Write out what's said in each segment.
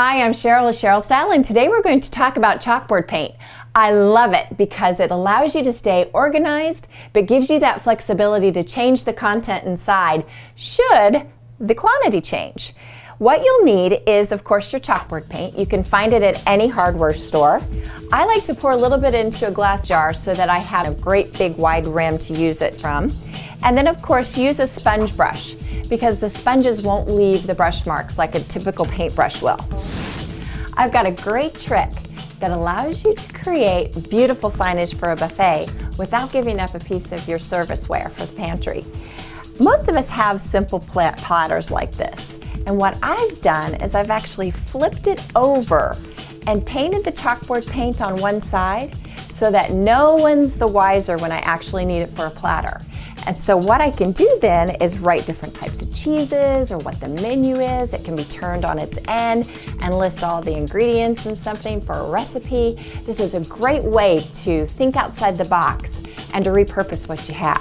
Hi, I'm Cheryl with Sheryl-style, and today we're going to talk about chalkboard paint. I love it because it allows you to stay organized, but gives you that flexibility to change the content inside should the quantity change. What you'll need is, of course, your chalkboard paint. You can find it at any hardware store. I like to pour a little bit into a glass jar so that I have a great big wide rim to use it from. And then, of course, use a sponge brush, because the sponges won't leave the brush marks like a typical paintbrush will. I've got a great trick that allows you to create beautiful signage for a buffet without giving up a piece of your serviceware for the pantry. Most of us have simple platters like this, and what I've done is I've actually flipped it over and painted the chalkboard paint on one side so that no one's the wiser when I actually need it for a platter. And so what I can do then is write different types of cheeses or what the menu is. It can be turned on its end and list all the ingredients in something for a recipe. This is a great way to think outside the box and to repurpose what you have.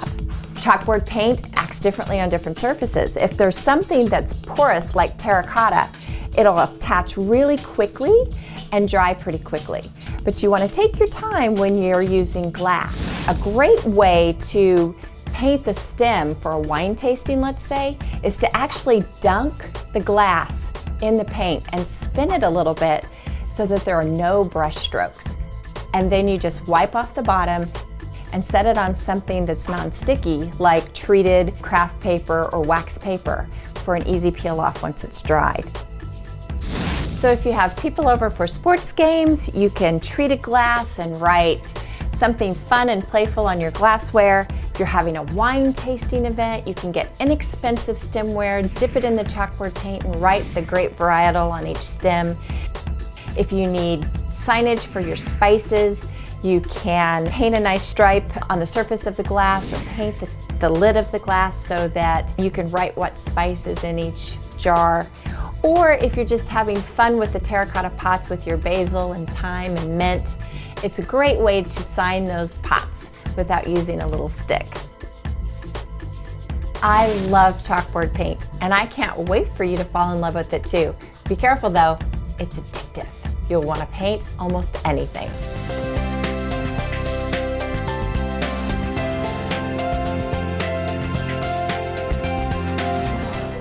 Chalkboard paint acts differently on different surfaces. If there's something that's porous like terracotta, it'll attach really quickly and dry pretty quickly. But you want to take your time when you're using glass. A great way to paint the stem for a wine tasting, let's say, is to actually dunk the glass in the paint and spin it a little bit so that there are no brush strokes. And then you just wipe off the bottom and set it on something that's non-sticky, like treated craft paper or wax paper, for an easy peel off once it's dried. So if you have people over for sports games, you can treat a glass and write something fun and playful on your glassware. If you're having a wine tasting event, you can get inexpensive stemware, dip it in the chalkboard paint and write the grape varietal on each stem. If you need signage for your spices, you can paint a nice stripe on the surface of the glass or paint the lid of the glass so that you can write what spice is in each jar. Or if you're just having fun with the terracotta pots with your basil and thyme and mint, it's a great way to sign those pots without using a little stick. I love chalkboard paint, and I can't wait for you to fall in love with it too. Be careful though, it's addictive. You'll want to paint almost anything.